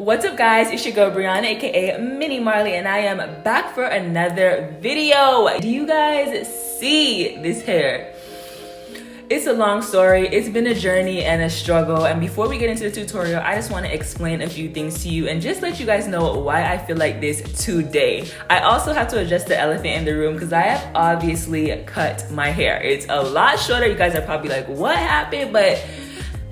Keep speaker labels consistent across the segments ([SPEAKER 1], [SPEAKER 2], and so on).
[SPEAKER 1] What's up guys, it's your girl Brianna aka MiniMarley and I am back for another video. Do you guys see this hair? It's a long story, it's been a journey and a struggle, and before we get into the tutorial, I just want to explain a few things to you and just let you guys know why I feel like this today. I also have to address the elephant in the room because I have obviously cut my hair. It's a lot shorter. You guys are probably like, what happened? But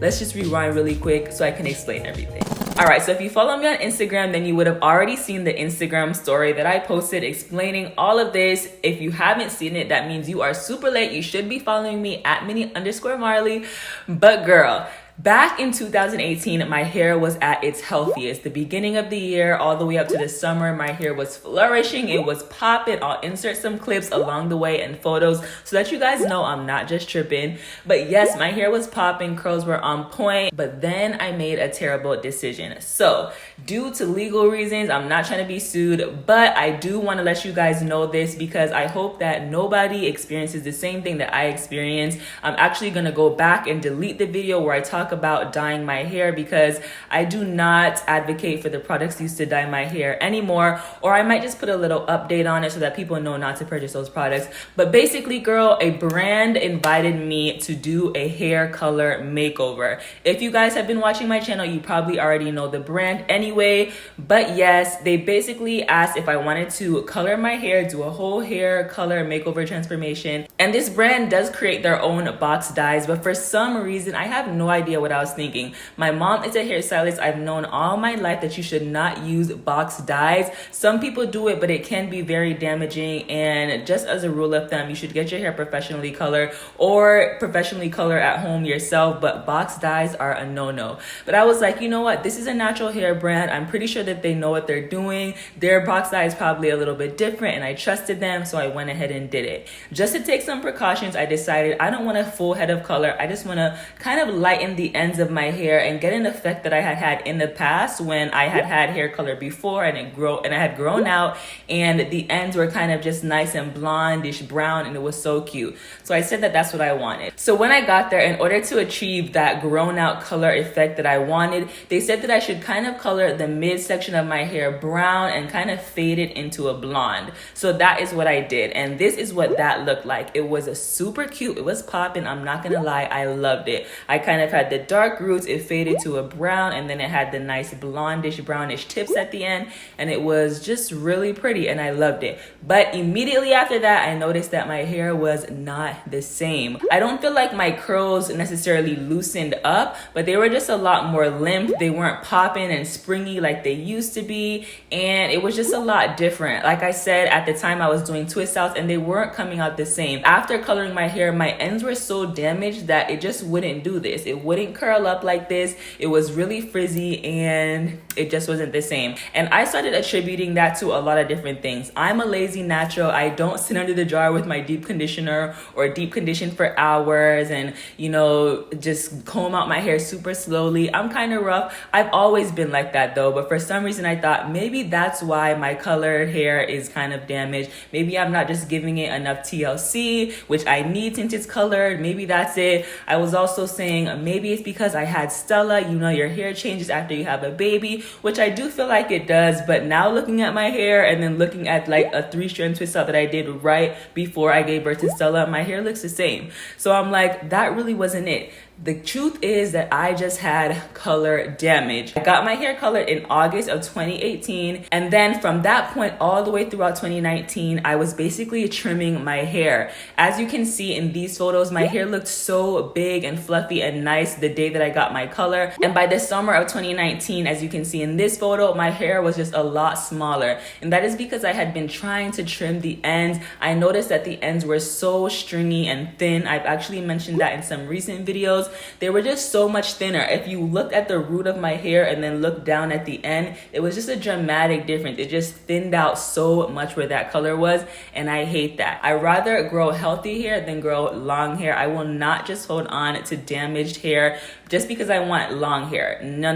[SPEAKER 1] let's just rewind really quick so I can explain everything. All right, so if you follow me on Instagram, then you would have already seen the Instagram story that I posted explaining all of this. If you haven't seen it, that means you are super late. You should be following me at Mini_Marley. But girl, back in 2018, my hair was at its healthiest. The beginning of the year, all the way up to the summer, my hair was flourishing. It was popping. I'll insert some clips along the way and photos so that you guys know I'm not just tripping. But yes, my hair was popping, curls were on point, but then I made a terrible decision. So due to legal reasons, I'm not trying to be sued, but I do want to let you guys know this because I hope that nobody experiences the same thing that I experienced. I'm actually going to go back and delete the video where I talk about dyeing my hair because I do not advocate for the products used to dye my hair anymore, or I might just put a little update on it so that people know not to purchase those products. But basically, girl, a brand invited me to do a hair color makeover. If you guys have been watching my channel, you probably already know the brand anyway, but yes, they basically asked if I wanted to color my hair, do a whole hair color makeover transformation. And this brand does create their own box dyes, but for some reason, I have no idea what I was thinking. My mom is a hairstylist. I've known all my life that you should not use box dyes. Some people do it, but it can be very damaging. And just as a rule of thumb, you should get your hair professionally colored or professionally color at home yourself. But box dyes are a no-no. But I was like, you know what? This is a natural hair brand. I'm pretty sure that they know what they're doing. Their box dye is probably a little bit different, and I trusted them, so I went ahead and did it. Just to take some precautions, I decided I don't want a full head of color. I just want to kind of lighten the ends of my hair and get an effect that I had had in the past when I had had hair color before and I had grown out and the ends were kind of just nice and blondish brown, and it was so cute. So I said that that's what I wanted. So when I got there, in order to achieve that grown out color effect that I wanted, they said that I should kind of color the midsection of my hair brown and kind of fade it into a blonde. So that is what I did, and this is what that looked like. It was a super cute. It was popping. I'm not gonna lie, I loved it. I kind of had the dark roots, it faded to a brown, and then it had the nice blondish brownish tips at the end, and it was just really pretty and I loved it. But immediately after that, I noticed that my hair was not the same. I don't feel like my curls necessarily loosened up, but they were just a lot more limp. They weren't popping and springy like they used to be, and it was just a lot different. Like I said, at the time I was doing twist outs and they weren't coming out the same. After coloring my hair, my ends were so damaged that it just wouldn't do this. It wouldn't curl up like this. It was really frizzy and it just wasn't the same. And I started attributing that to a lot of different things. I'm a lazy natural. I don't sit under the dryer with my deep conditioner or deep condition for hours and, you know, just comb out my hair super slowly. I'm kind of rough. I've always been like that though, but for some reason I thought maybe that's why my colored hair is kind of damaged. Maybe I'm not just giving it enough TLC, which I need since it's colored. Maybe that's it. I was also saying maybe it's because I had Stella. You know, your hair changes after you have a baby, which I do feel like it does. But now looking at my hair and then looking at like a 3-strand twist out that I did right before I gave birth to Stella, my hair looks the same. So I'm like, that really wasn't it. The truth is that I just had color damage. I got my hair colored in August of 2018. And then from that point all the way throughout 2019, I was basically trimming my hair. As you can see in these photos, my hair looked so big and fluffy and nice the day that I got my color. And by the summer of 2019, as you can see in this photo, my hair was just a lot smaller. And that is because I had been trying to trim the ends. I noticed that the ends were so stringy and thin. I've actually mentioned that in some recent videos. They were just so much thinner. If you looked at the root of my hair and then looked down at the end, it was just a dramatic difference. It just thinned out so much where that color was, and I hate that. I rather grow healthy hair than grow long hair. I will not just hold on to damaged hair just because I want long hair. No.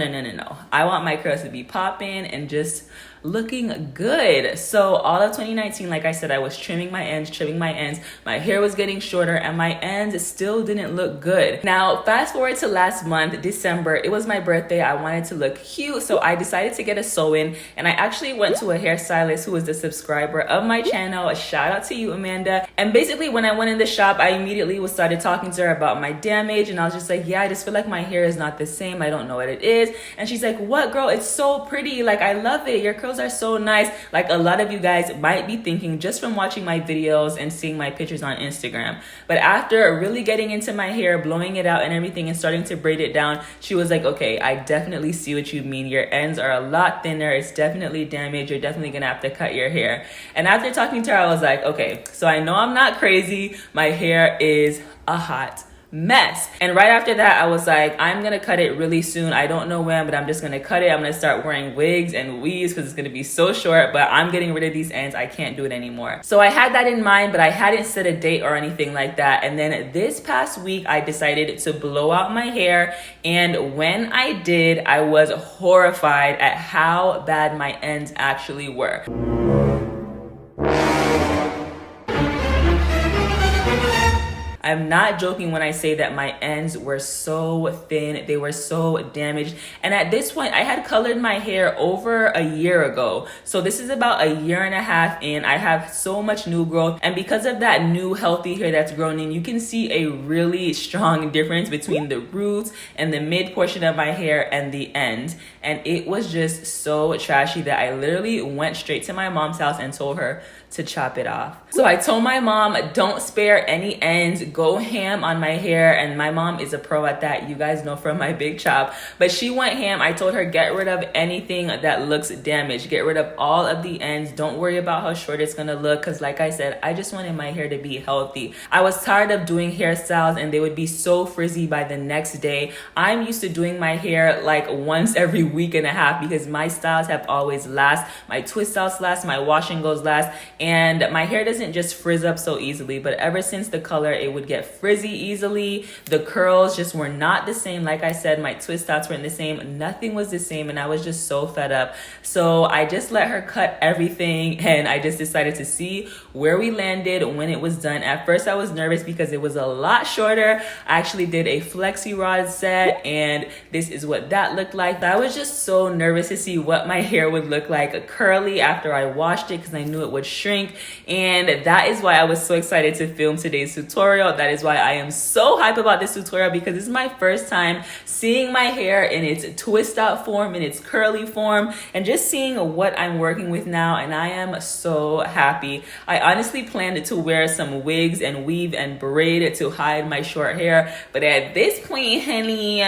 [SPEAKER 1] I want my curls to be popping and just looking good. So all of 2019, like I said, I was trimming my ends. My hair was getting shorter and my ends still didn't look good. Now, fast forward to last month, December, it was my birthday. I wanted to look cute, so I decided to get a sew-in, and I actually went to a hairstylist who was a subscriber of my channel. A shout out to you, Amanda. And basically when I went in the shop, I immediately started talking to her about my damage, and I was just like, yeah, I just feel like my hair is not the same. I don't know what it is. And she's like, what, girl? It's so pretty. Like, I love it. Your curls are so nice. Like, a lot of you guys might be thinking just from watching my videos and seeing my pictures on Instagram. But after really getting into my hair, blowing it out and everything and starting to braid it down, she was like, okay, I definitely see what you mean. Your ends are a lot thinner. It's definitely damaged. You're definitely gonna have to cut your hair. And after talking to her, I was like, okay, so I know I'm not crazy. My hair is a hot mess. And right after that, I was like, I'm gonna cut it really soon. I don't know when, but I'm just gonna cut it. I'm gonna start wearing wigs and weaves because it's gonna be so short, but I'm getting rid of these ends. I can't do it anymore. So I had that in mind, but I hadn't set a date or anything like that. And then this past week, I decided to blow out my hair. And when I did, I was horrified at how bad my ends actually were. I'm not joking when I say that my ends were so thin. They were so damaged. And at this point, I had colored my hair over a year ago. So this is about a year and a half in. I have so much new growth. And because of that new healthy hair that's grown in, you can see a really strong difference between the roots and the mid portion of my hair and the end. And it was just so trashy that I literally went straight to my mom's house and told her to chop it off. So I told my mom, don't spare any ends, go ham on my hair. And my mom is a pro at that. You guys know from my big chop, but she went ham. I told her, get rid of anything that looks damaged, get rid of all of the ends. Don't worry about how short it's gonna look. Cause like I said, I just wanted my hair to be healthy. I was tired of doing hairstyles and they would be so frizzy by the next day. I'm used to doing my hair like once every week and a half because my styles have always last. My twist outs last, my wash and goes last. And my hair doesn't just frizz up so easily, but ever since the color, it would get frizzy easily. The curls just were not the same. Like I said, my twist outs weren't the same. Nothing was the same. And I was just so fed up. So I just let her cut everything. And I just decided to see where we landed when it was done. At first, I was nervous because it was a lot shorter. I actually did a flexi rod set and this is what that looked like. I was just so nervous to see what my hair would look like curly after I washed it because I knew it would shrink. And that is why I was so excited to film today's tutorial. That is why I am so hyped about this tutorial because this is my first time seeing my hair in its twist out form, in its curly form, and just seeing what I'm working with now. And I am so happy. I honestly planned to wear some wigs and weave and braid to hide my short hair. But at this point, honey,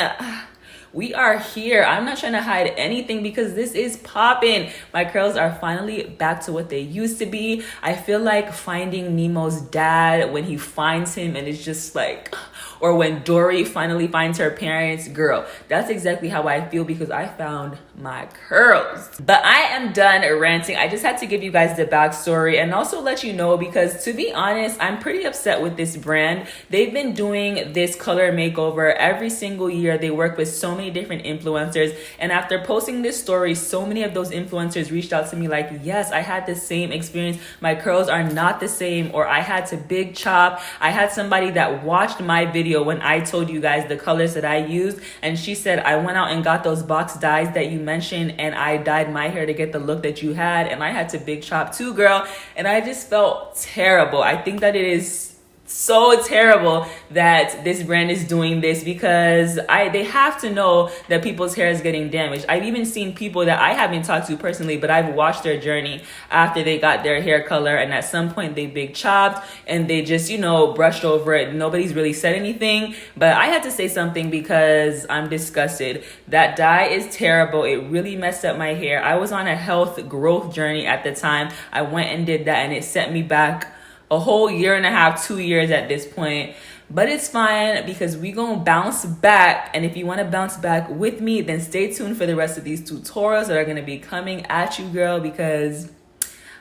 [SPEAKER 1] we are here. I'm not trying to hide anything because this is popping. My curls are finally back to what they used to be. I feel like finding Nemo's dad when he finds him and it's just like, or when Dory finally finds her parents. Girl, that's exactly how I feel because I found my curls. But I am done ranting. I just had to give you guys the backstory and also let you know because to be honest, I'm pretty upset with this brand. They've been doing this color makeover every single year. They work with so many different influencers, and after posting this story, so many of those influencers reached out to me like, yes, I had the same experience. My curls are not the same, or I had to big chop. I had somebody that watched my video when I told you guys the colors that I used, and she said, I went out and got those box dyes that you mentioned and I dyed my hair to get the look that you had, and I had to big chop too, girl. And I just felt terrible. I think that it is so terrible that this brand is doing this because they have to know that people's hair is getting damaged. I've even seen people that I haven't talked to personally, but I've watched their journey after they got their hair color, and at some point they big chopped and they just, you know, brushed over it. Nobody's really said anything, but I had to say something because I'm disgusted. That dye is terrible. It really messed up my hair. I was on a health growth journey at the time. I went and did that and it set me back a whole year and a half, 2 years at this point. But it's fine because we gonna bounce back. And if you want to bounce back with me, then stay tuned for the rest of these tutorials that are going to be coming at you, girl, because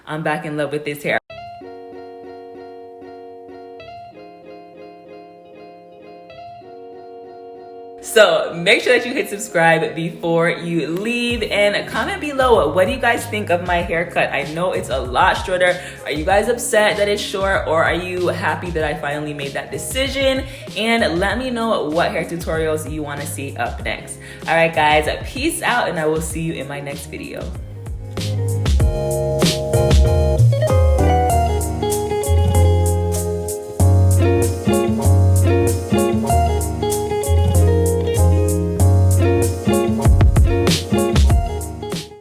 [SPEAKER 1] I'm back in love with this hair. So make sure that you hit subscribe before you leave, and comment below, what do you guys think of my haircut? I know it's a lot shorter. Are you guys upset that it's short, or are you happy that I finally made that decision? And let me know what hair tutorials you want to see up next. All right guys, peace out, and I will see you in my next video.